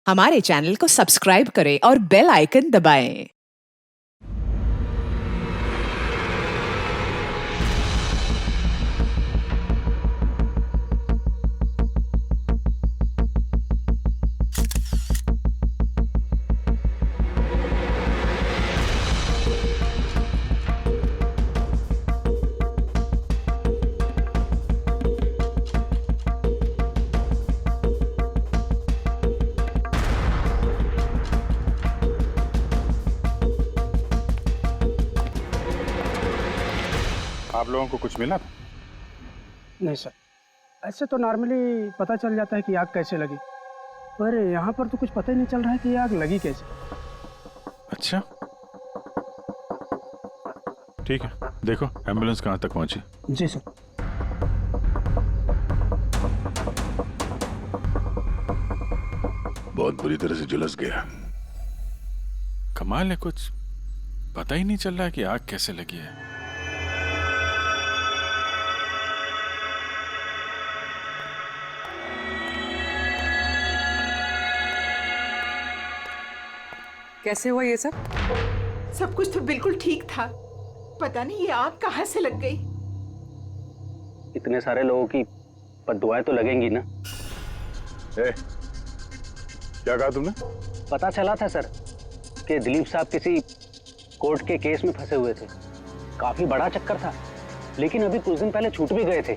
हमारे चैनल को सब्सक्राइब करें और बेल आइकन दबाएं। आप लोगों को कुछ मिला था? नहीं सर, ऐसे तो नॉर्मली पता चल जाता है कि आग कैसे लगी, पर यहाँ पर तो कुछ पता ही नहीं चल रहा है कि आग लगी कैसे। अच्छा, ठीक है, देखो एम्बुलेंस कहाँ तक पहुंची। जी सर। बहुत बुरी तरह से झुलस गया। कमाल है, कुछ पता ही नहीं चल रहा है कि आग कैसे लगी है। कैसे हुआ ये सब? सब कुछ तो बिल्कुल ठीक था, पता नहीं ये आग कहाँ से लग गई। इतने सारे लोगों की बद्दुआएं तो लगेंगी ना। क्या कहा तुमने? पता चला था सर कि दिलीप साहब किसी कोर्ट के केस में फंसे हुए थे। काफी बड़ा चक्कर था, लेकिन अभी कुछ दिन पहले छूट भी गए थे।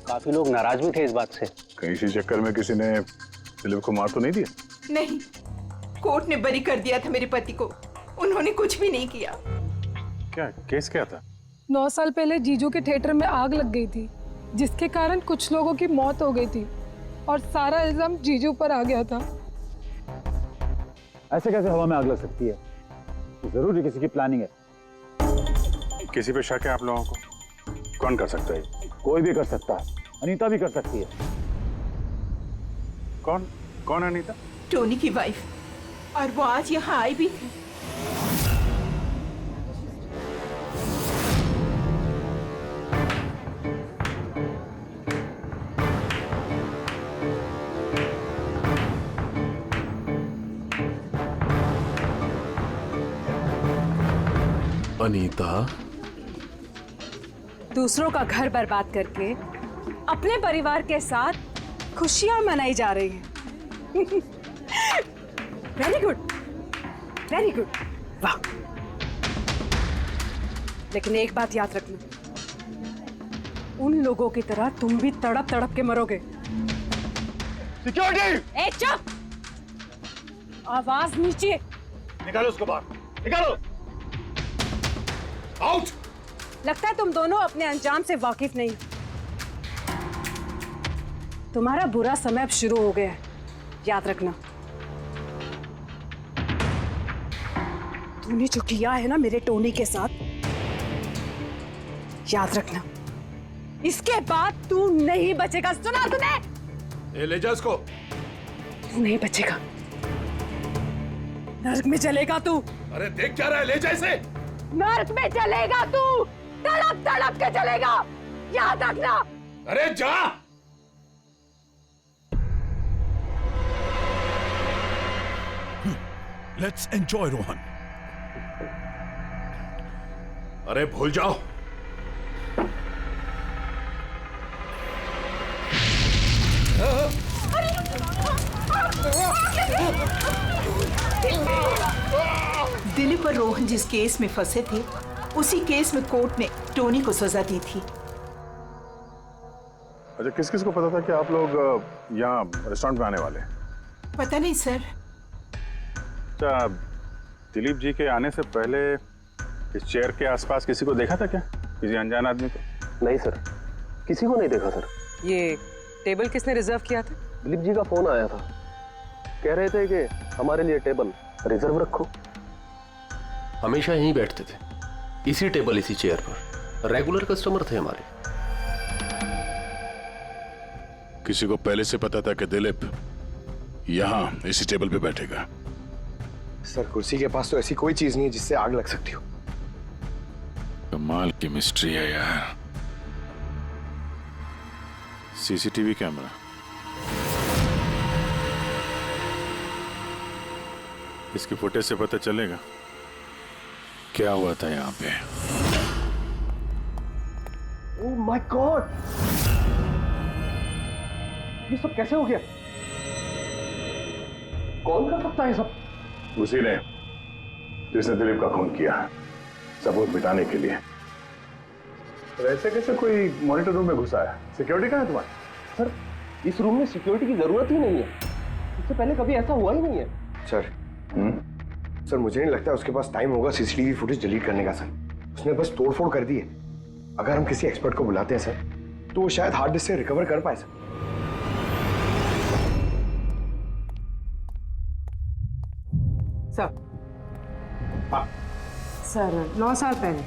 काफी लोग नाराज भी थे इस बात से। कहीं इसी चक्कर में किसी ने दिलीप को मार तो नहीं दिया? नहीं, कोर्ट ने बरी कर दिया था मेरे पति को, उन्होंने कुछ भी नहीं किया। क्या केस क्या था? 9 साल पहले जीजू के थिएटर में आग लग गई थी, जिसके कारण कुछ लोगों की मौत हो गई थी और सारा इल्जाम जीजू पर आ गया था। ऐसे कैसे हवा में आग लग सकती है? जरूर किसी की प्लानिंग है। किसी पे शक है आप लोगों को? कौन कर सकता है? कोई भी कर सकता है, अनीता भी कर सकती है। कौन कौन अनीता? टोनी की वाइफ, और वो आज यहाँ आई भी थी। अनीता, दूसरों का घर बर्बाद करके अपने परिवार के साथ खुशियां मनाई जा रही हैं। वेरी गुड, वेरी गुड, वाह। लेकिन एक बात याद रखना, उन लोगों की तरह तुम भी तड़प तड़प के मरोगे। सिक्योरिटी! ए चुप! आवाज नीचे। निकालो उसको बाहर, निकालो! आउट! लगता है तुम दोनों अपने अंजाम से वाकिफ नहीं। तुम्हारा बुरा समय अब शुरू हो गया है, याद रखना। तूने जो किया है ना मेरे टोनी के साथ, याद रखना, इसके बाद तू नहीं बचेगा। सुना तूने? ले जा इसको। तू नहीं बचेगा, नर्क में चलेगा तू। अरे देख क्या रहा है, ले जा इसे। नर्क में चलेगा तू, तड़प तड़प के चलेगा, याद रखना। अरे जा। Let's enjoy Rohan. अरे भूल जाओ। दिलीप और रोहन जिस केस में फंसे थे, उसी केस में कोर्ट ने टोनी को सजा दी थी। अच्छा, किस किस को पता था कि आप लोग यहाँ रेस्टोरेंट में आने वाले हैं? पता नहीं सर। अच्छा, दिलीप जी के आने से पहले इस चेयर के आसपास किसी को देखा था क्या? किसी अनजान आदमी को? नहीं सर, किसी को नहीं देखा सर। ये टेबल किसने रिजर्व किया था? दिलीप जी का फोन आया था, कह रहे थे कि हमारे लिए टेबल रिजर्व रखो। हमेशा यहीं बैठते थे, इसी टेबल इसी चेयर पर। रेगुलर कस्टमर थे हमारे। किसी को पहले से पता था कि दिलीप यहाँ इसी टेबल पे बैठेगा? सर, कुर्सी के पास तो ऐसी कोई चीज नहीं है जिससे आग लग सकती हो। कमाल की मिस्ट्री है यार। सीसीटीवी कैमरा इसकी फुटेज से पता चलेगा क्या हुआ था यहाँ पे। ओह माय गॉड, ये सब कैसे हो गया? कौन कर सकता है सब? उसी ने जिसने दिलीप का खून किया, सबूत मिटाने के लिए। तो ऐसे कैसे कोई मॉनिटर रूम में घुसा है? सिक्योरिटी कहाँ है तुम्हारी? सर, इस रूम में सिक्योरिटी की जरूरत ही नहीं है। इससे पहले कभी ऐसा हुआ ही नहीं है। सर, सर मुझे नहीं लगता उसके पास टाइम होगा सीसीटीवी फुटेज डिलीट करने का। सर उसने बस तोड़फोड़ कर दी है। अगर हम किसी एक्सपर्ट को बुलाते हैं सर, तो वो शायद हार्ड डिस्क से रिकवर कर पाए सर। सर 9 साल पहले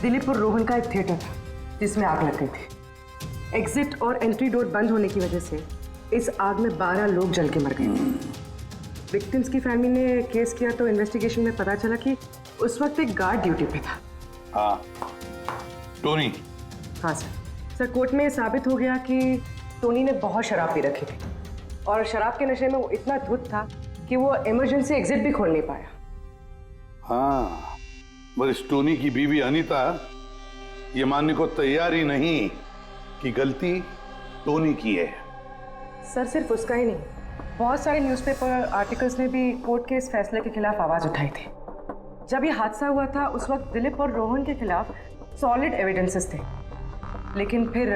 दिलीप और रोहन का एक थिएटर था जिसमें आग लग गई थी। एग्जिट और एंट्री डोर बंद होने की वजह से इस आग में 12 लोग जल के मर गए थे। विक्टिम्स की फैमिली ने केस किया तो इन्वेस्टिगेशन में पता चला कि उस वक्त एक गार्ड ड्यूटी पे था। हाँ, टोनी। हाँ सर, कोर्ट में साबित हो गया कि टोनी ने बहुत शराब पी रखी थी और शराब के नशे में वो इतना धुत था कि वो इमरजेंसी एग्जिट भी खोल नहीं पाया। हाँ, बस टोनी की बीवी अनीता ये मानने को तैयार ही नहीं कि गलती टोनी की है। सर सिर्फ उसका ही नहीं, बहुत सारे न्यूज़पेपर आर्टिकल्स ने भी कोर्ट के इस फैसले के खिलाफ आवाज उठाई थी। जब ये हादसा हुआ था उस वक्त दिलीप और रोहन के खिलाफ सॉलिड एविडेंसेस थे, लेकिन फिर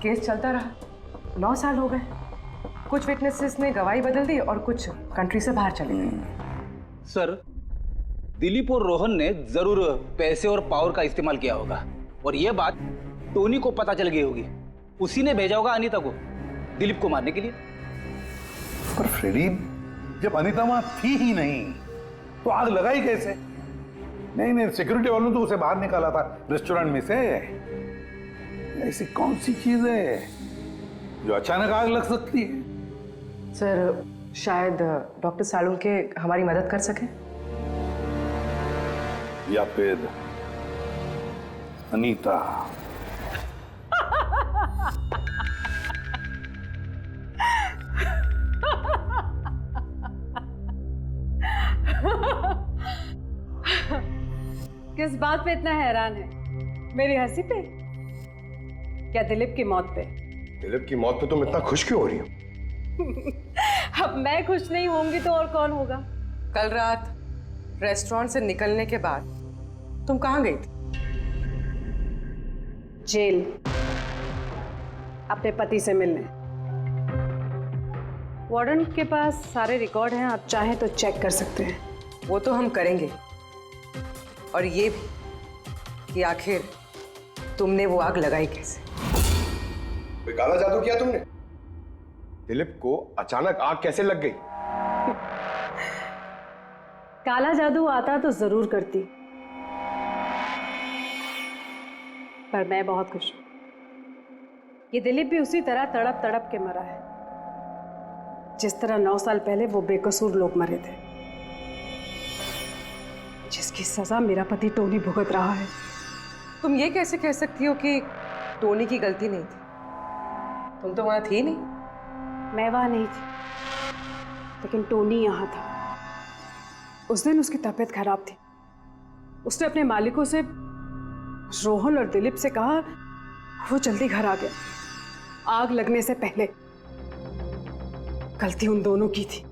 केस चलता रहा। 9 साल हो गए। कुछ विटनेसेस ने गवाही बदल दी और कुछ कंट्री से बाहर चले गए। सर, दिलीप और रोहन ने जरूर पैसे और पावर का इस्तेमाल किया होगा और यह बात टोनी को पता चल गई होगी। उसी ने भेजा होगा अनीता को दिलीप को मारने के लिए। पर फ्रेडी, जब अनीता वहां थी ही नहीं तो आग लगाई कैसे? नहीं, सिक्योरिटी वालों ने तो उसे बाहर निकाला था रेस्टोरेंट में से। ऐसी कौन सी चीज है जो अचानक आग लग सकती है? सर शायद डॉक्टर सालुंके हमारी मदद कर सके, या फिर अनीता। किस बात पे इतना हैरान है? मेरी हंसी पे? क्या दिलीप की मौत पे? दिलीप की मौत पे तुम इतना खुश क्यों हो रही हो? अब मैं खुश नहीं होंगी तो और कौन होगा? कल रात रेस्टोरेंट से निकलने के बाद तुम कहाँ गई थी? जेल, अपने पति से मिलने। वार्डन के पास सारे रिकॉर्ड हैं, आप चाहें तो चेक कर सकते हैं। वो तो हम करेंगे, और ये भी कि आखिर तुमने वो आग लगाई कैसे? कोई काला जादू किया तुमने? दिलीप को अचानक आग कैसे लग गई? काला जादू आता तो जरूर करती, पर मैं बहुत खुश हूं। ये दिलीप भी उसी तरह तड़प तड़प के मरा है जिस तरह 9 साल पहले वो बेकसूर लोग मरे थे, जिसकी सजा मेरा पति टोनी भुगत रहा है। तुम ये कैसे कह सकती हो कि टोनी की गलती नहीं थी? तुम तो वहां थी नहीं। मैं वहां नहीं थी, लेकिन टोनी यहाँ था। उस दिन उसकी तबीयत खराब थी। उसने अपने मालिकों से, रोहन और दिलीप से कहा, वो जल्दी घर आ गया आग लगने से पहले। गलती उन दोनों की थी।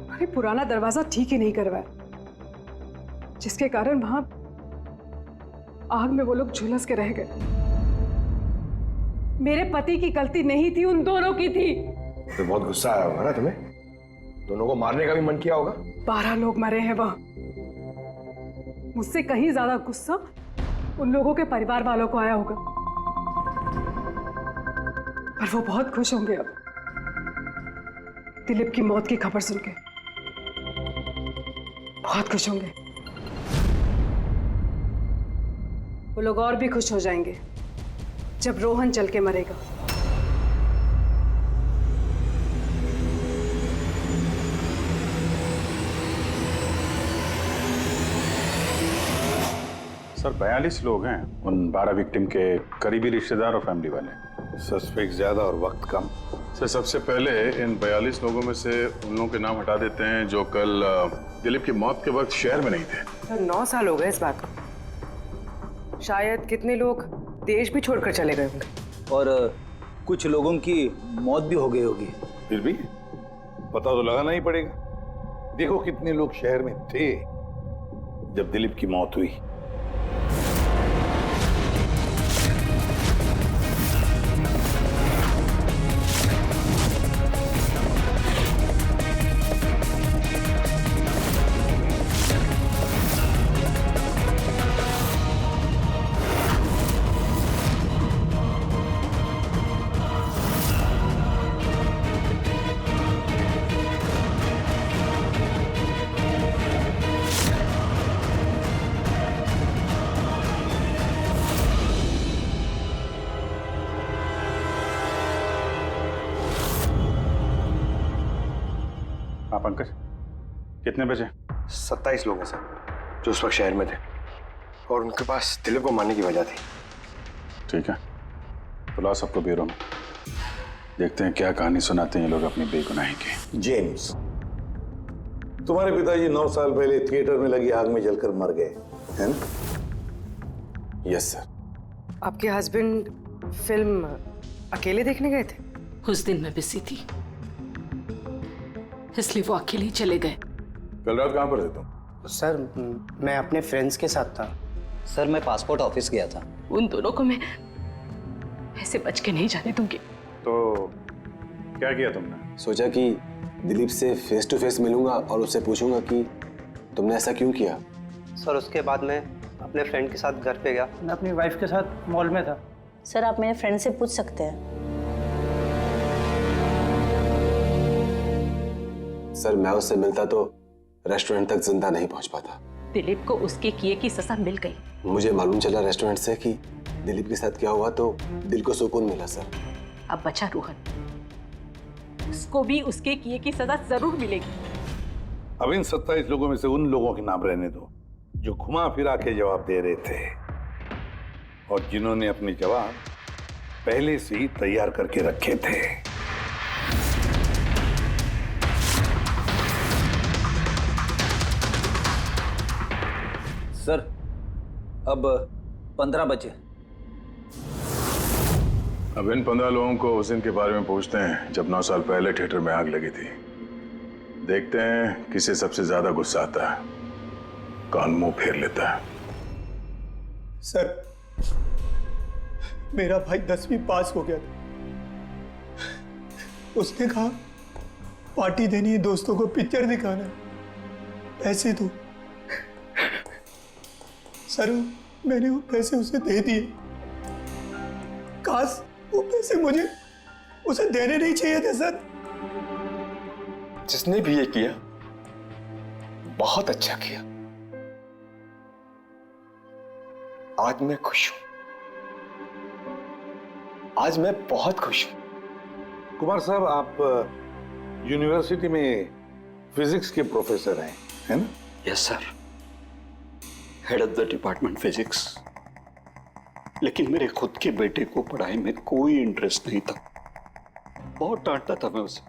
अरे पुराना दरवाजा ठीक ही नहीं करवाया, जिसके कारण वहां आग में वो लोग झुलस के रह गए। मेरे पति की गलती नहीं थी, उन दोनों की थी। तो बहुत गुस्सा आया होगा ना तुम्हें? दोनों को मारने का भी मन किया होगा। 12 लोग मरे हैं वहां। मुझसे कहीं ज्यादा गुस्सा उन लोगों के परिवार वालों को आया होगा, पर वो बहुत खुश होंगे अब दिलीप की मौत की खबर सुनके। बहुत खुश होंगे। वो लोग और भी खुश हो जाएंगे जब रोहन चल के मरेगा। सर 42 लोग हैं, उन 12 विक्टिम के करीबी रिश्तेदार और फैमिली वाले। सस्पेक्ट ज्यादा और वक्त कम। सर सबसे पहले इन 42 लोगों में से उन लोगों के नाम हटा देते हैं जो कल दिलीप की मौत के वक्त शहर में नहीं थे। सर 9 साल हो गए इस बात को। शायद कितने लोग देश भी छोड़कर चले गए होंगे और कुछ लोगों की मौत भी हो गई होगी। फिर भी पता तो लगाना ही पड़ेगा। देखो कितने लोग शहर में थे जब दिलीप की मौत हुई। हाँ पंकज, कितने बजे? 27 लोग हैं सर जो उस वक्त शहर में थे और उनके पास दिलीप को मारने की वजह थी। ठीक है, बुलाओ सबको ब्यूरो में, देखते हैं क्या कहानी सुनाते हैं ये लोग अपनी बेगुनाही की। जेम्स, तुम्हारे पिताजी 9 साल पहले थिएटर में लगी आग में जलकर मर गए, है ना? Yes sir. आपके हस्बैंड फिल्म अकेले देखने गए थे? उस दिन मैं बिजी थी, इसलिए वो अकेले ही चले गए। कल रात कहाँ पर थे तुम? सर मैं अपने फ्रेंड्स के साथ था। सर मैं पासपोर्ट ऑफिस गया था। उन दोनों को मैं ऐसे बच के नहीं जाने दूंगी। तो क्या किया तुमने? सोचा कि दिलीप से फेस टू फेस मिलूंगा और उससे पूछूंगा कि तुमने ऐसा क्यों किया। सर उसके बाद मैं अपने फ्रेंड के साथ घर पे गया। मैं अपनी वाइफ के साथ मॉल में था। सर आप मेरे फ्रेंड से पूछ सकते हैं। सर मैं उससे मिलता तो रेस्टोरेंट तक जिंदा नहीं पहुंच पाता। दिलीप को उसके किए की सजा मिल गई। मुझे मालूम चला रेस्टोरेंट से कि दिलीप के साथ क्या हुआ तो दिल को सुकून मिला सर। अब बचा रोहन, उसको भी उसके किए की सजा जरूर मिलेगी। अब इन 27 लोगों में से उन लोगों के नाम रहने दो जो घुमा फिरा के जवाब दे रहे थे और जिन्होंने अपने जवाब पहले से ही तैयार करके रखे थे। सर अब 15 बजे। अब इन 15 लोगों को उस दिन के बारे में पूछते हैं जब 9 साल पहले थिएटर में आग लगी थी। देखते हैं किसे सबसे ज्यादा गुस्सा आता है, कौन मुंह फेर लेता है। सर मेरा भाई 10वीं पास हो गया था। उसने कहा पार्टी देनी है, दोस्तों को पिक्चर दिखाना है, पैसे दो। सर मैंने वो पैसे उसे दे दिए। काश वो पैसे मुझे उसे देने नहीं चाहिए थे सर। जिसने भी ये किया बहुत अच्छा किया। आज मैं खुश हूं, आज मैं बहुत खुश हूं। कुमार साहब आप यूनिवर्सिटी में फिजिक्स के प्रोफेसर हैं, है ना? Yes sir, head of the department physics. लेकिन मेरे खुद के बेटे को पढ़ाई में कोई इंटरेस्ट नहीं था। बहुत डांटता था मैं उसे,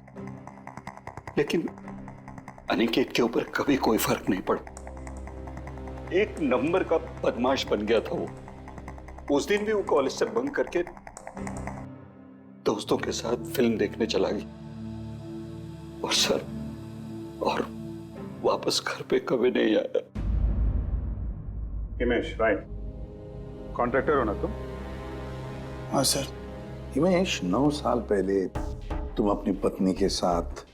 लेकिन अनिकेत के ऊपर कभी कोई फर्क नहीं पड़ा। एक नंबर का बदमाश बन गया था वो। उस दिन भी वो कॉलेज से बंक करके दोस्तों के साथ फिल्म देखने चला गया और सर और वापस घर पे कभी नहीं आया। हिमेश, राइट, कॉन्ट्रैक्टर हो ना तुम? हाँ सर। हिमेश, 9 साल पहले तुम अपनी पत्नी के साथ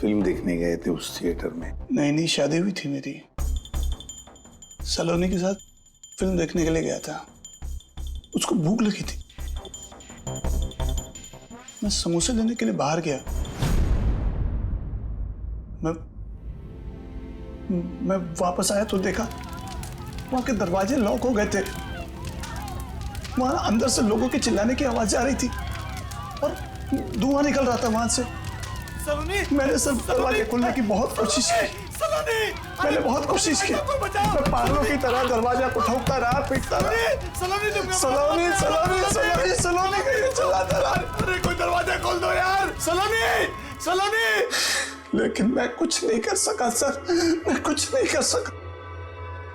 फिल्म देखने गए थे उस थिएटर में। नई नई शादी हुई थी मेरी, सलोनी के साथ फिल्म देखने के लिए गया था। उसको भूख लगी थी, मैं समोसे लेने के लिए बाहर गया। मैं वापस आया तो देखा वहां के दरवाजे लॉक हो गए थे। वहां अंदर से लोगों के चिल्लाने की आवाजें आ रही थी और धुआं निकल रहा था वहां से। मैंने सब दरवाजे खोलने की बहुत कोशिश की, मैंने बहुत कोशिश की। मैं पागलों की तरह दरवाजा को ठोकता रहा, पीटता रहा। सलोनी कहीं चिल्लाता रहा, अरे कोई दरवाजा खोल दो यार, सलोनी। लेकिन मैं कुछ नहीं कर सका सर, मैं कुछ नहीं कर सका।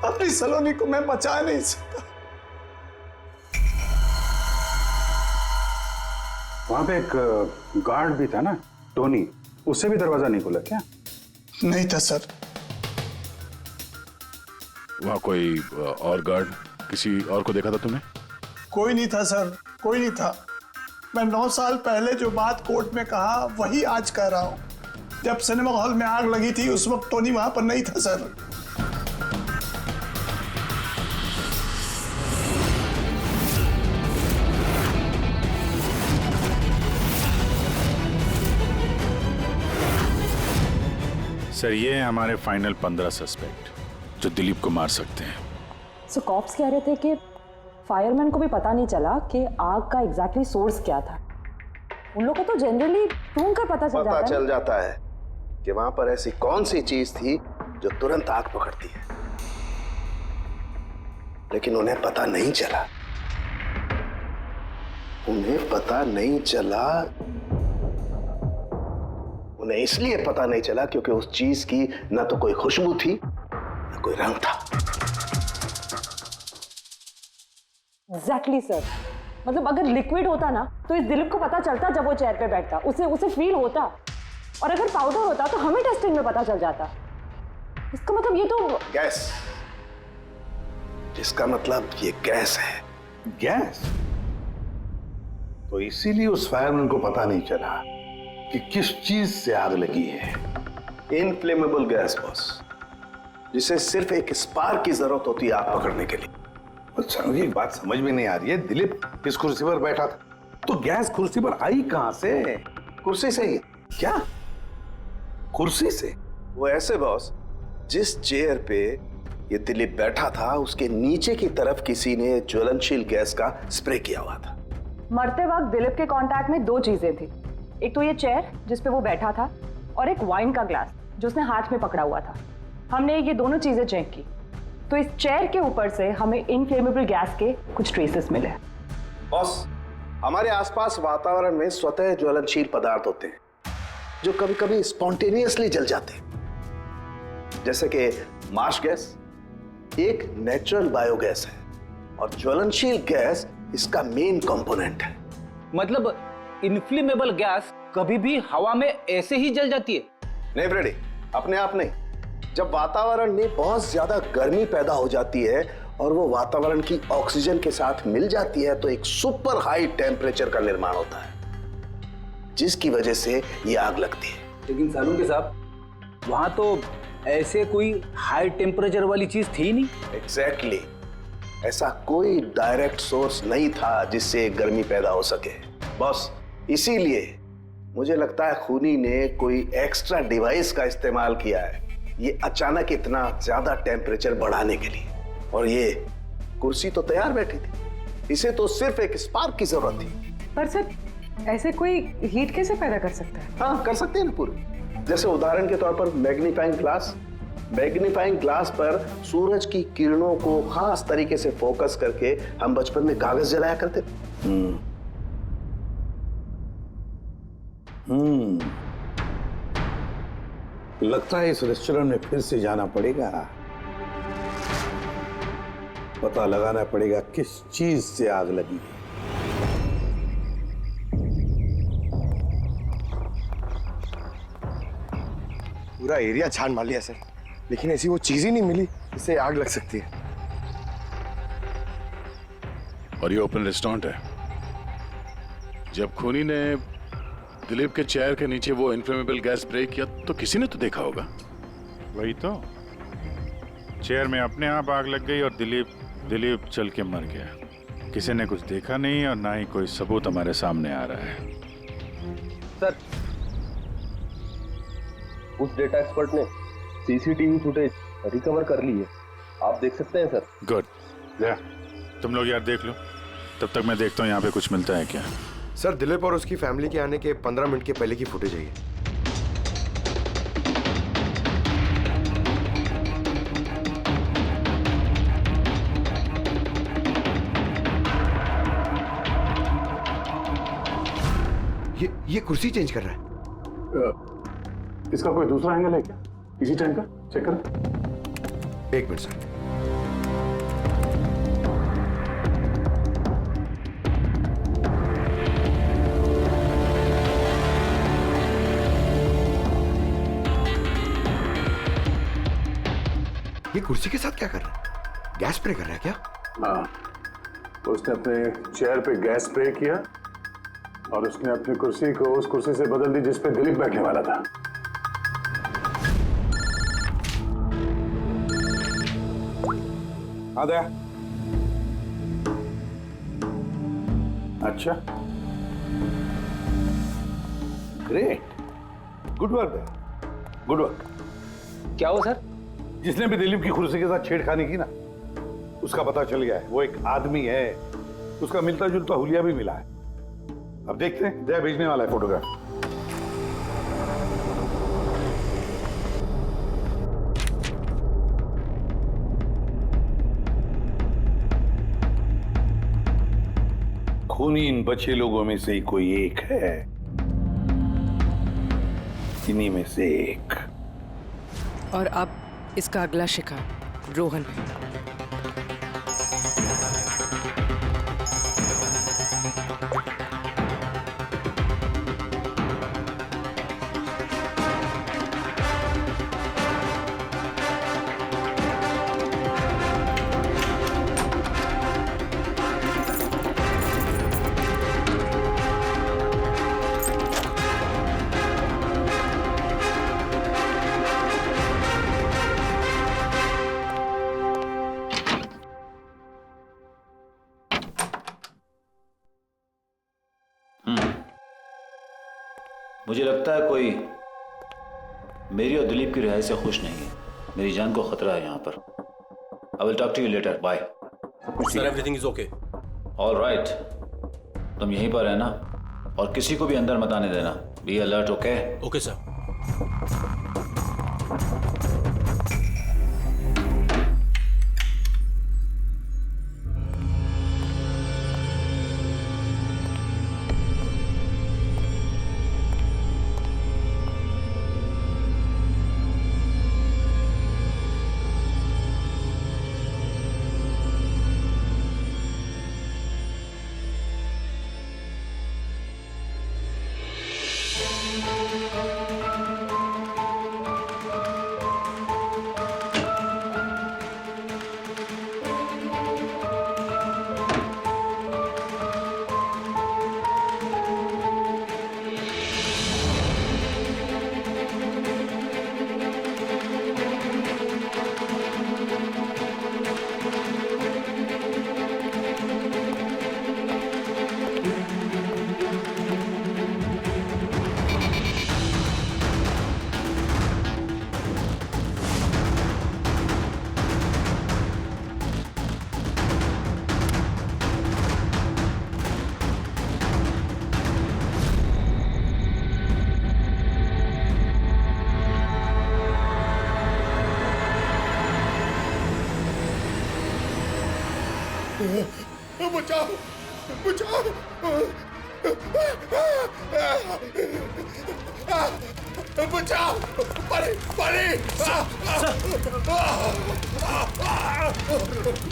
अपनी सलोनी को मैं बचा नहीं सका। वहां पे एक गार्ड भी था ना, टोनी, उससे भी दरवाजा नहीं खुला क्या? नहीं था सर। वहां कोई और गार्ड, किसी और को देखा था तुमने? कोई नहीं था सर, कोई नहीं था। मैं 9 साल पहले जो बात कोर्ट में कहा वही आज कह रहा हूं। जब सिनेमा हॉल में आग लगी थी उस वक्त टोनी वहां पर नहीं था सर। सर ये हैं हमारे फाइनल 15 सस्पेक्ट जो दिलीप को मार सकते हैं। सो कॉप्स कह रहे थे कि फायरमैन को भी पता नहीं चला कि आग का एग्जैक्टली सोर्स क्या था। उन लोगों को तो जनरली ढूंढ कर पता चल जाता है कि वहां पर ऐसी कौन सी चीज थी जो तुरंत आग पकड़ती है, लेकिन उन्हें पता नहीं चला। उन्हें इसलिए पता नहीं चला क्योंकि उस चीज की ना तो कोई खुशबू थी ना कोई रंग था। एग्जैक्टली सर, मतलब अगर लिक्विड होता ना तो इस दिलीप को पता चलता जब वो चेयर पे बैठता, उसे फील होता। और अगर पाउडर होता तो हमें टेस्टिंग में पता चल जाता। इसका मतलब ये तो गैस, जिसका मतलब ये गैस है। गैस? तो इसीलिए उस फायरमैन को पता नहीं चला कि किस चीज से आग लगी है। इनफ्लेमेबल गैस बॉस, जिसे सिर्फ एक स्पार्क की जरूरत होती है आग पकड़ने के लिए। अच्छा, मुझे एक बात समझ में नहीं आ रही है। दिलीप इस कुर्सी पर बैठा था तो गैस कुर्सी पर आई कहां से? कुर्सी से ही। क्या? कुर्सी से? वो ऐसे बॉस, जिस चेयर पे ये दिलीप बैठा था उसके नीचे की तरफ किसी ने ज्वलनशील गैस का स्प्रे किया हुआ था। मरते वक्त दिलीप के कांटेक्ट में 2 चीजें थी। एक तो ये चेयर जिस पे वो बैठा था और एक वाइन का ग्लास जो उसने हाथ में पकड़ा हुआ था। हमने ये दोनों चीजें चेक की तो इस चेयर के ऊपर से हमें इनफ्लेमेबल गैस के कुछ ट्रेसेस मिले। बॉस, हमारे आसपास वातावरण में स्वतः ज्वलनशील पदार्थ होते हैं जो कभी कभी स्पॉन्टेनियसली जल जाते हैं, जैसे कि मार्श गैस एक नेचुरल बायोगैस है और ज्वलनशील गैस इसका मेन कंपोनेंट है। मतलब इनफ्लेमेबल गैस कभी भी हवा में ऐसे ही जल जाती है? नहीं फ्रेडी, अपने आप नहीं। जब वातावरण में बहुत ज्यादा गर्मी पैदा हो जाती है और वो वातावरण की ऑक्सीजन के साथ मिल जाती है तो एक सुपर हाई टेम्परेचर का निर्माण होता है, जिसकी वजह से ये आग लगती है। लेकिन सालून के साहब, वहां तो ऐसे कोई हाई टेम्परेचर वाली चीज थी नहीं। एग्जैक्टली, ऐसा कोई डायरेक्ट सोर्स नहीं था जिससे गर्मी पैदा हो सके बॉस। इसीलिए मुझे लगता है खूनी ने कोई एक्स्ट्रा डिवाइस का इस्तेमाल किया है ये अचानक इतना ज्यादा टेम्परेचर बढ़ाने के लिए। और ये कुर्सी तो तैयार बैठी थी, इसे तो सिर्फ एक स्पार्क की जरूरत थी। पर सर, ऐसे कोई हीट कैसे पैदा कर सकता है? हाँ, कर सकते हैं ना पूरे। जैसे उदाहरण के तौर पर मैग्नीफाइंग ग्लास पर सूरज की किरणों को खास तरीके से फोकस करके हम बचपन में कागज जलाया करते थे। लगता है इस रेस्टोरेंट में फिर से जाना पड़ेगा, पता लगाना पड़ेगा किस चीज से आग लगी है। पूरा एरिया छान मार लिया सर, लेकिन ऐसी वो चीज ही नहीं मिली जिससे आग लग सकती है। और ये ओपन रेस्टोरेंट है। जब खूनी ने दिलीप के चेयर के नीचे वो इनफ्लेमेबल गैस स्प्रे किया तो किसी ने तो देखा होगा। वही तो, चेयर में अपने आप आग लग गई और दिलीप चल के मर गया। किसी ने कुछ देखा नहीं और ना ही कोई सबूत हमारे सामने आ रहा है। सर, उस डेटा एक्सपर्ट ने सीसीटीवी फुटेज रिकवर कर ली है, आप देख सकते हैं सर। गुड, तुम लोग यार देख लो, तब तक मैं देखता हूँ यहाँ पे कुछ मिलता है क्या। सर, दिलीप और उसकी फैमिली के आने के 15 मिनट के पहले की फुटेज है ये। ये कुर्सी चेंज कर रहा है। इसका कोई दूसरा एंगल है क्या? इसी टाइम का चेक कर। एक मिनट सर। ये कुर्सी के साथ क्या कर रहा है? गैस स्प्रे कर रहा है क्या? हाँ, उसने अपने चेयर पे गैस स्प्रे किया और उसने अपनी कुर्सी को उस कुर्सी से बदल दी जिस पे दिलीप बैठने वाला था। आ गया। अच्छा, great, good work, good work. क्या हुआ सर? जिसने भी दिलीप की कुर्सी के साथ छेड़खानी की ना, उसका पता चल गया है। वो एक आदमी है, उसका मिलता जुलता हुलिया भी मिला है। अब देखते हैं, जया भेजने वाला है फोटोग्राफ। खूनी इन बचे लोगों में से ही कोई एक है, इन्हीं में से एक। और अब इसका अगला शिकार रोहन है। मुझे लगता है कोई मेरी और दिलीप की रिहाई से खुश नहीं है। मेरी जान को खतरा है यहाँ पर। I will talk to you later, bye. Sir, everything is okay. All right, तुम यहीं पर रहना और किसी को भी अंदर मत आने देना। Be alert, okay? Okay sir. बचाओ, बचाओ, बचाओ, पानी, पानी,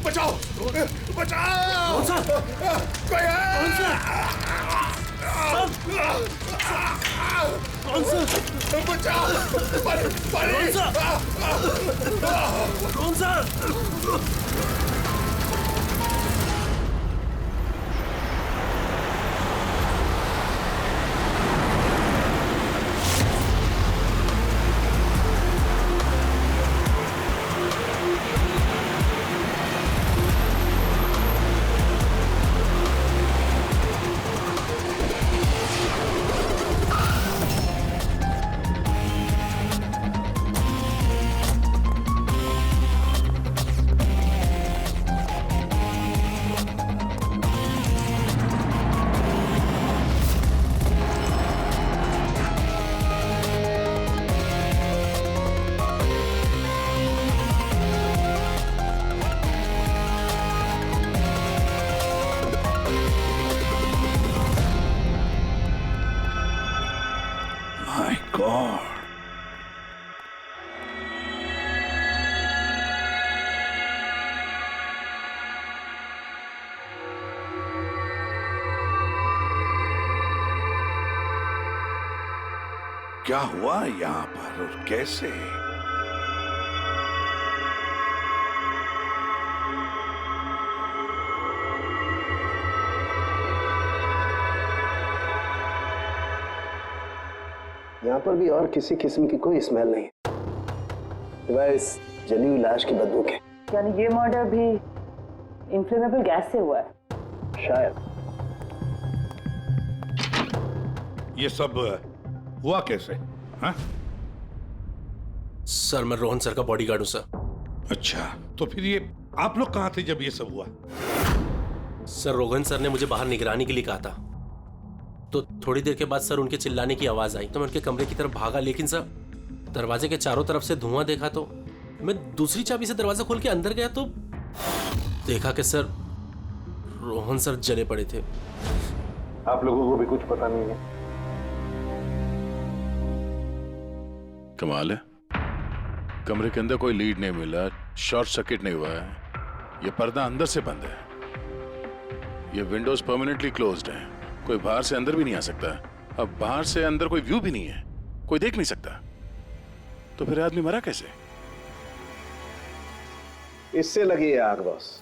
बचाओ, बचाओ, कोई है? कौन सा? बचाओ, पानी, पानी, कौन सा? क्या हुआ यहाँ पर और कैसे? यहाँ पर भी और किसी किस्म की कोई स्मेल नहीं सिवाय इस जली हुई लाश की बदबू के। यानी ये मर्डर भी इन्फ्लेमेबल गैस से हुआ है? शायद। ये सब हुआ कैसे? हाँ? सर मैं रोहन सर का बॉडीगार्ड हूं सर। अच्छा, तो फिर ये आप लोग कहाँ थे जब ये सब हुआ? सर रोहन सर ने मुझे बाहर निगरानी के लिए कहा था, तो थोड़ी देर के बाद सर उनके चिल्लाने की आवाज आई तो मैं उनके कमरे की तरफ भागा, लेकिन सर दरवाजे के चारों तरफ से धुआं देखा तो मैं दूसरी चाबी से दरवाजा खोल के अंदर गया तो देखा कि सर रोहन सर जले पड़े थे। आप लोगों को भी कुछ पता नहीं है? कमाल है, कमरे के अंदर कोई लीड नहीं मिला, शॉर्ट सर्किट नहीं हुआ है, ये पर्दा अंदर से बंद है, ये विंडोज परमानेंटली क्लोज्ड है, कोई बाहर से अंदर भी नहीं आ सकता। अब बाहर से अंदर कोई व्यू भी नहीं है, कोई देख नहीं सकता, तो फिर आदमी मरा कैसे? इससे लगी है आग बॉस।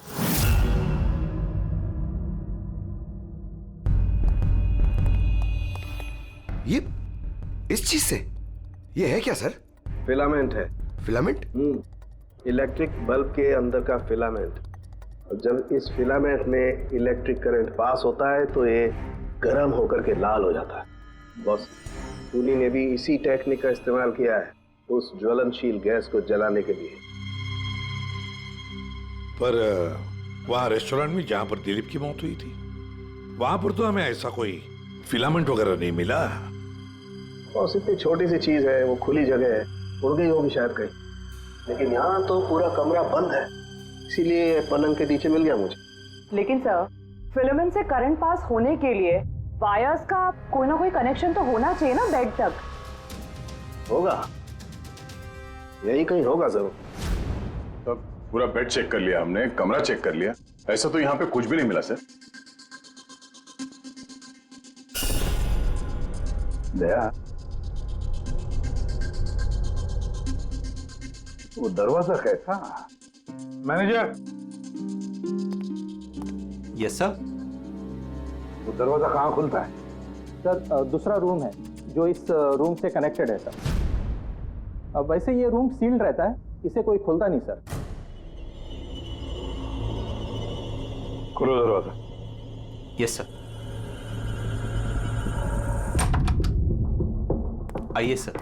ये इस चीज से? ये है क्या सर? फिलामेंट है। फिलामेंट? इलेक्ट्रिक बल्ब के अंदर का फिलामेंट। और जब इस फिलामेंट में इलेक्ट्रिक करंट पास होता है तो ये गर्म होकर के लाल हो जाता है। बॉस, टूनी ने भी इसी टेक्निक का इस्तेमाल किया है उस ज्वलनशील गैस को जलाने के लिए। पर वहां रेस्टोरेंट में जहां पर दिलीप की मौत हुई थी, वहां पर तो हमें ऐसा कोई फिलामेंट वगैरह नहीं मिला। बॉस, इतनी छोटी सी चीज है, वो खुली जगह है, उड़ गई होगी शायद कहीं, लेकिन यहाँ तो पूरा कमरा बंद है, इसीलिए पलंग के नीचे मिल गया मुझे। लेकिन सर, फिलामेंट से करंट पास होने के लिए वायर्स का कोई ना कोई कनेक्शन तो होना चाहिए ना बेड तक। होगा, यही कहीं होगा जरूर। तो पूरा बेड चेक कर लिया हमने, कमरा चेक कर लिया, ऐसा तो यहाँ पे कुछ भी नहीं मिला सर। दया, वो दरवाजा कैसा? मैनेजर। Yes sir. वो दरवाजा कहाँ खुलता है? सर दूसरा रूम है जो इस रूम से कनेक्टेड है सर। अब वैसे ये रूम सील्ड रहता है, इसे कोई खोलता नहीं सर। खोलो दरवाजा। Yes sir. आइए सर।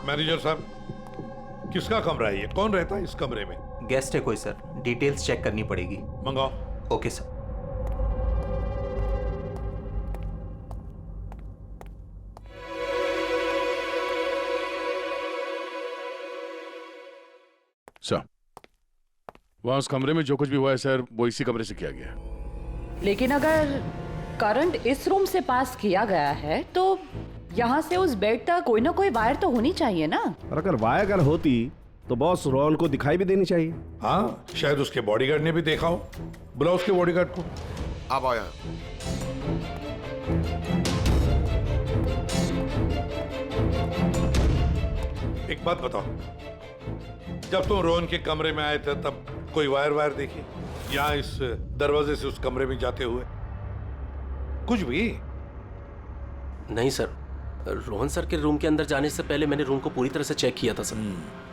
मैनेजर साहब, किसका कमरा है ये? कौन रहता है इस कमरे में? गेस्ट है कोई सर, डिटेल्स चेक करनी पड़ेगी। मंगाओ। Okay sir. सर, वहां उस कमरे में जो कुछ भी हुआ है सर, वो इसी कमरे से किया गया। लेकिन अगर करंट इस रूम से पास किया गया है तो यहाँ से उस बेड तक कोई ना कोई वायर तो होनी चाहिए ना? और अगर वायर अगर होती तो बॉस रोहन को दिखाई भी देनी चाहिए। हाँ, शायद उसके बॉडीगार्ड ने भी देखा हो। बुलाओ उसके बॉडीगार्ड को। आप आओ यहाँ। एक बात बताओ, जब तुम रोहन के कमरे में आए थे तब कोई वायर देखी यहाँ इस दरवाजे से उस कमरे में जाते हुए? कुछ भी नहीं सर, रोहन सर के रूम के अंदर जाने से पहले मैंने रूम को पूरी तरह से चेक किया था सर,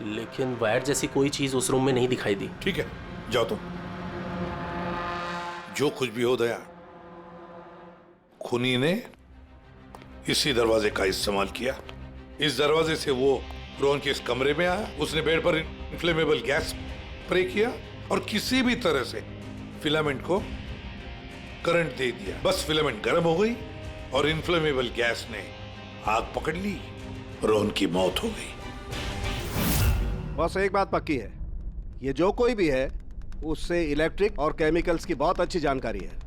लेकिन वायर जैसी कोई चीज उस रूम में नहीं दिखाई दी। ठीक है, जाओ तुम। जो कुछ भी हो दया, खूनी ने इसी दरवाजे का इस्तेमाल किया। इस दरवाजे से वो रोहन के इस कमरे में आया, उसने बेड पर इन्फ्लेमेबल गैस स्प्रे किया और किसी भी तरह से फिलामेंट को करंट दे दिया। बस फिलामेंट गर्म हो गई और इन्फ्लेमेबल गैस ने आग पकड़ ली, रोहन की मौत हो गई। बस एक बात पक्की है, ये जो कोई भी है उससे इलेक्ट्रिक और केमिकल्स की बहुत अच्छी जानकारी है।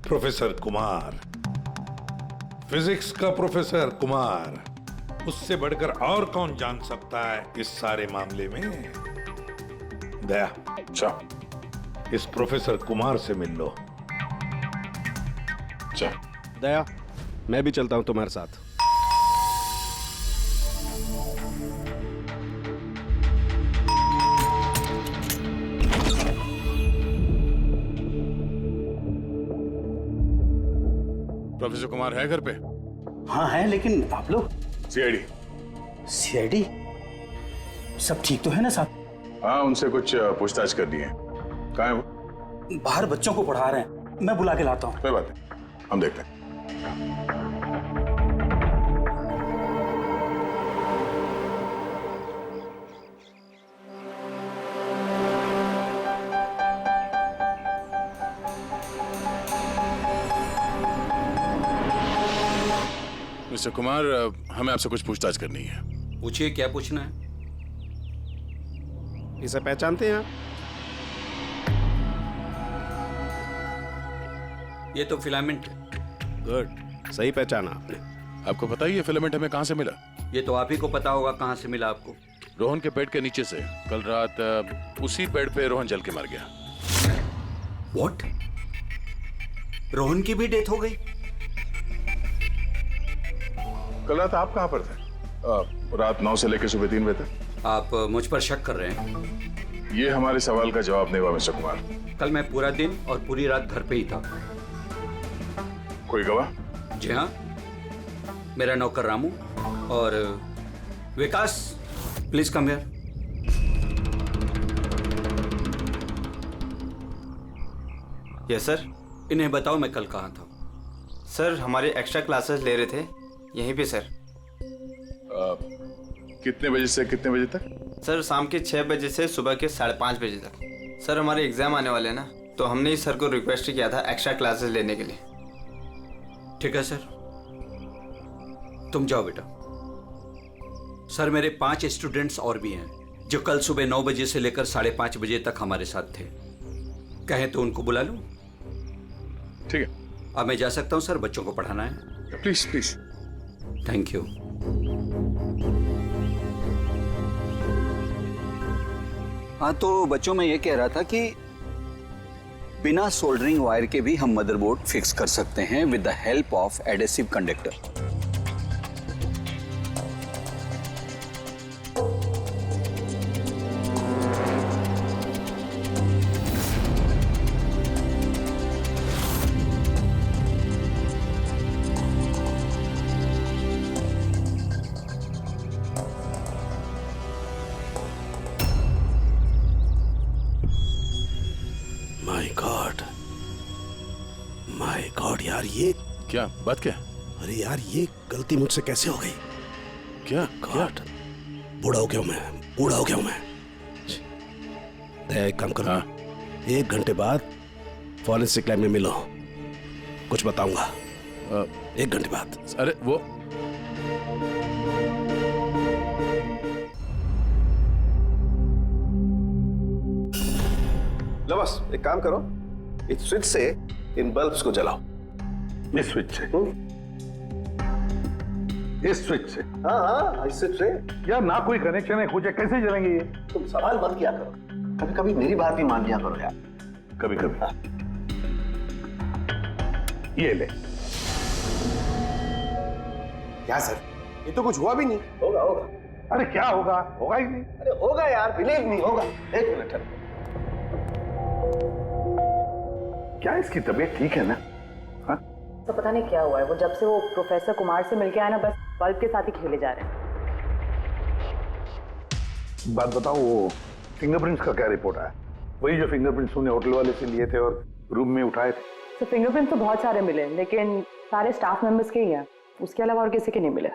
प्रोफेसर कुमार, फिजिक्स का प्रोफेसर कुमार, उससे बढ़कर और कौन जान सकता है इस सारे मामले में? दया, अच्छा, इस प्रोफेसर कुमार से मिल लो। अच्छा दया, मैं भी चलता हूं तुम्हारे साथ। प्रोफेसर कुमार है घर पे? हाँ है, लेकिन आप लोग? सीआईडी। सीआईडी? सब ठीक तो है ना साहब? हाँ, उनसे कुछ पूछताछ करनी है। कहाँ है वो? बाहर बच्चों को पढ़ा रहे हैं, मैं बुला के लाता हूँ। कोई बात नहीं, हम देखते हैं। मिस्टर कुमार, हमें आपसे कुछ पूछताछ करनी है। पूछिए, क्या पूछना है? इसे पहचानते हैं आप? ये तो फिलामेंट है। गुड, सही पहचाना आपने। आपको पता ही है फिलामेंट हमें कहाँ से मिला? ये तो आप ही को पता होगा कहाँ से मिला आपको। रोहन के पेड़ के नीचे से। कल रात उसी पेड़ पे रोहन जल के मर गया। व्हाट? रोहन की भी डेथ हो गई? कल रात आप कहाँ पर थे? रात 9 से लेकर सुबह 3 बजे तक। आप मुझ पर शक कर रहे हैं? ये हमारे सवाल का जवाब नहीं हुआ मिस्टर कुमार। कल मैं पूरा दिन और पूरी रात घर पे ही था। कोई गवाह? जी हाँ, मेरा नौकर रामू और Vikas. Please come here. Yes sir. इन्हें बताओ मैं कल कहाँ था। सर हमारे एक्स्ट्रा क्लासेस ले रहे थे, यहीं पे सर। कितने बजे से कितने बजे तक? सर शाम के 6 बजे से सुबह के 5:30 बजे तक। सर हमारे एग्जाम आने वाले हैं ना, तो हमने इस सर को रिक्वेस्ट किया था एक्स्ट्रा क्लासेस लेने के लिए। ठीक है सर, तुम जाओ बेटा। सर मेरे 5 स्टूडेंट्स और भी हैं जो कल सुबह 9 बजे से लेकर 5:30 बजे तक हमारे साथ थे। कहें तो उनको बुला लूं? ठीक है। अब मैं जा सकता हूं सर, बच्चों को पढ़ाना है। Please please. Thank you. हाँ, तो बच्चों में ये कह रहा था कि बिना सोल्डरिंग वायर के भी हम मदरबोर्ड फिक्स कर सकते हैं with the help of adhesive conductor. My God यार, ये क्या बात? क्या? अरे यार, ये गलती मुझसे कैसे हो गई? क्या गॉड, बूढ़ा हो गया हूं मैं, बूढ़ा हो गया हूं मैं। दया, एक काम करो। 1 घंटे बाद फॉरेंसिक लैब में मिलो, कुछ बताऊंगा। 1 घंटे बाद। अरे वो लो बस, एक काम करो, इस स्विच से इन बल्ब्स को जलाओ। इस स्विच से? इस स्विच से? हाँ हाँ, इस स्विच से। यार ना कोई कनेक्शन है, कुछ है, कैसे जलेंगे ये? तुम सवाल मत किया करो, कभी कभी मेरी बात भी मान लिया करो यार। कभी कभी। ये ले। क्या सर, ये तो कुछ हुआ भी नहीं। होगा होगा। अरे क्या होगा? होगा ही नहीं। अरे होगा यार, बिलीव नहीं होगा। 1 मिनट है। क्या इसकी तबीयत ठीक है ना? हाँ? तो पता नहीं क्या हुआ है, वो जब से वो प्रोफेसर कुमार से मिलके आया ना, बस बल्ब के साथ ही खेले जा रहे हैं। बात बताओ, वो फिंगरप्रिंट्स का क्या रिपोर्ट आया? वही जो फिंगरप्रिंट्स उन्हें होटल वाले से लिए थे और रूम में उठाए थे। तो फिंगरप्रिंट तो बहुत सारे मिले, लेकिन सारे स्टाफ मेंबर्स के ही हैं, उसके अलावा और किसी के नहीं मिले।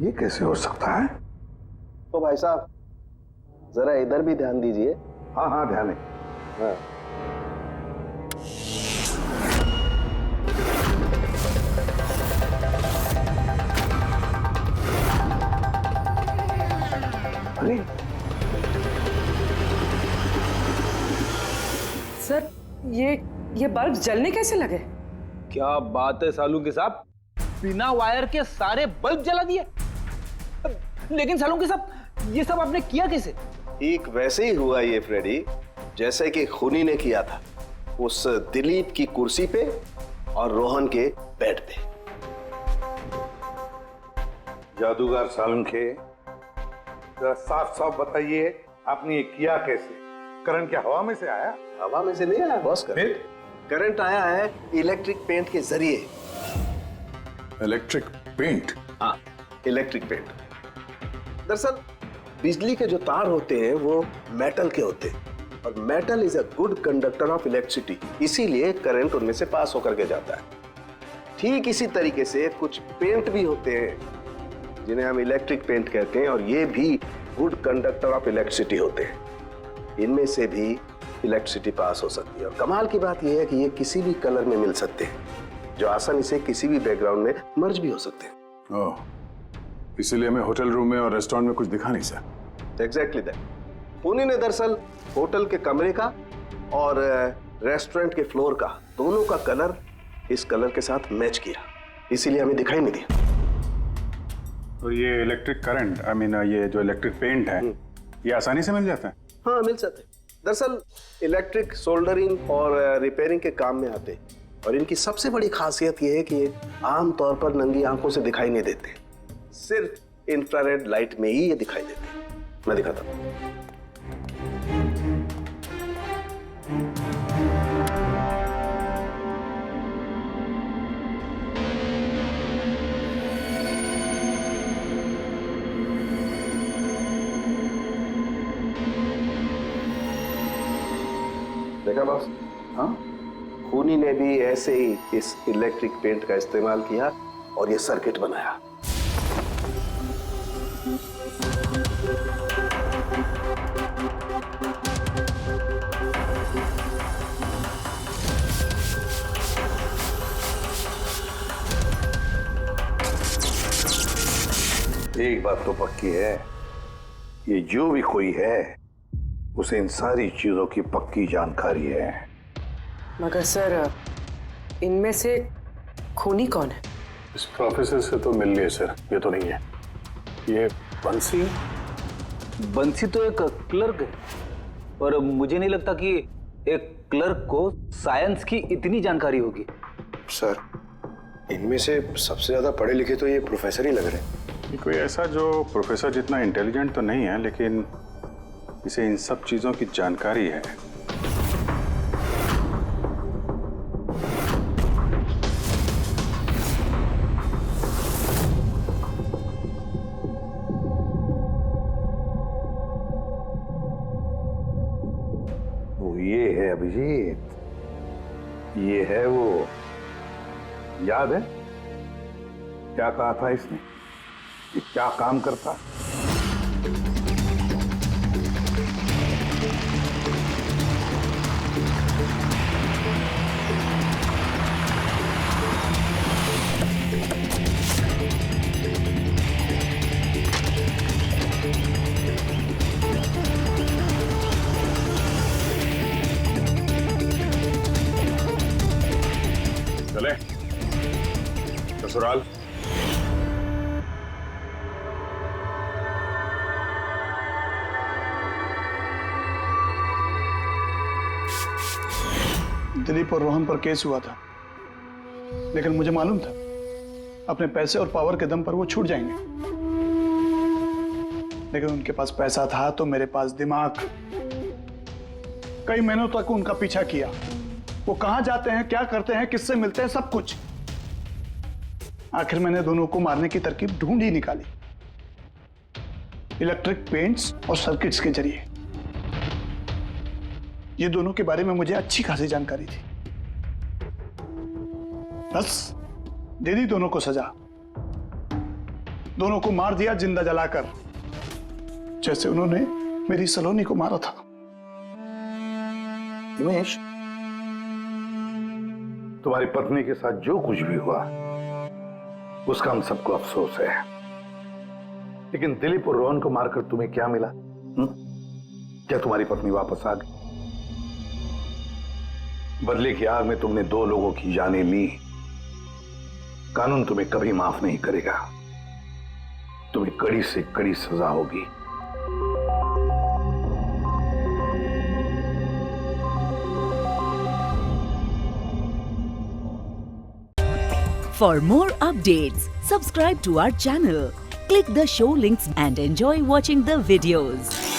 ये कैसे हो सकता है? तो भाई साहब जरा इधर भी ध्यान दीजिए। हाँ हाँ, ध्यान है। हाँ। अरे सर, ये बल्ब जलने कैसे लगे? क्या बात है सालू के साहब, बिना वायर के सारे बल्ब जला दिए। लेकिन सालों के सब ये सब आपने किया कैसे? ठीक वैसे ही हुआ ये फ्रेडी, जैसे कि खूनी ने किया था उस दिलीप की कुर्सी पे और रोहन के बेड पे। जादूगर सालुंखे, जरा साफ साफ बताइए आपने ये किया कैसे? करंट क्या हवा में से आया? हवा में से नहीं आया बॉस, करंट आया है इलेक्ट्रिक पेंट के जरिए। Electric paint? हाँ, इलेक्ट्रिक पेंट। दरअसल बिजली के जो तार होते हैं वो मेटल के होते हैं और metal is a good conductor of electricity, इसीलिए करंट उनमें से पास होकर के जाता है। ठीक इसी तरीके से कुछ पेंट भी होते हैं जिन्हें हम इलेक्ट्रिक पेंट कहते हैं और ये भी गुड कंडक्टर ऑफ इलेक्ट्रिसिटी होते हैं। इनमें से भी इलेक्ट्रिसिटी पास हो सकती है और कमाल की बात यह है कि ये किसी भी कलर में मिल सकते हैं, जो आसानी से किसी भी बैकग्राउंड में मर्ज भी हो सकते हैं। ओह, इसीलिए हमें होटल रूम में और रेस्टोरेंट में कुछ दिखा नहीं सर। Exactly that. खूनी ने दरअसल होटल के कमरे का और रेस्टोरेंट के फ्लोर का दोनों का कलर इस कलर के साथ मैच किया, इसीलिए हमें दिखाई नहीं दिया। तो ये इलेक्ट्रिक करंट, आई मीन ये जो इलेक्ट्रिक पेंट है, ये आसानी से मिल जाता है? हाँ, मिल सकते हैं। दरअसल इलेक्ट्रिक सोल्डरिंग और रिपेयरिंग के काम में आते हैं और इनकी सबसे बड़ी खासियत ये है कि ये आमतौर पर नंगी आंखों से दिखाई नहीं देते, सिर्फ इंफ्रारेड लाइट में ही ये दिखाई देते हैं। मैं दिखाता हूँ। देखा बॉस? हाँ, खूनी ने भी ऐसे ही इस इलेक्ट्रिक पेंट का इस्तेमाल किया और ये सर्किट बनाया। एक बात तो पक्की है, ये जो भी कोई है उसे इन सारी चीजों की पक्की जानकारी है। मगर सर, इनमें से खूनी कौन है? इस प्रोफेसर से तो मिल लिए सर, ये तो नहीं है। ये बंसी? बंसी तो एक क्लर्क है और मुझे नहीं लगता कि एक क्लर्क को साइंस की इतनी जानकारी होगी। सर, इनमें से सबसे ज्यादा पढ़े लिखे तो ये प्रोफेसर ही लग रहे हैं। कोई ऐसा जो प्रोफेसर जितना इंटेलिजेंट तो नहीं है, लेकिन इसे इन सब चीजों की जानकारी है। वो ये है अभिजीत, ये है वो। याद है क्या कहा था इसने? ये क्या काम करता? चले ससुराल। दिलीप और रोहन पर केस हुआ था, लेकिन मुझे मालूम था अपने पैसे और पावर के दम पर वो छूट जाएंगे। लेकिन उनके पास पैसा था तो मेरे पास दिमाग। कई महीनों तक उनका पीछा किया, वो कहां जाते हैं, क्या करते हैं, किससे मिलते हैं, सब कुछ। आखिर मैंने दोनों को मारने की तरकीब ढूंढ ही निकाली, इलेक्ट्रिक पेंट्स और सर्किट्स के जरिए। ये दोनों के बारे में मुझे अच्छी खासी जानकारी थी। बस दे दी दोनों को सजा, दोनों को मार दिया जिंदा जलाकर, जैसे उन्होंने मेरी सलोनी को मारा था। हिमेश, तुम्हारी पत्नी के साथ जो कुछ भी हुआ उसका हम सबको अफसोस है, लेकिन दिलीप और रोहन को मारकर तुम्हें क्या मिला? क्या तुम्हारी पत्नी वापस आ गई? बदले की आग में तुमने दो लोगों की जानें ली, कानून तुम्हें कभी माफ नहीं करेगा। तुम्हें कड़ी से कड़ी सजा होगी। For more updates, subscribe to our channel, click the show links and enjoy watching the videos.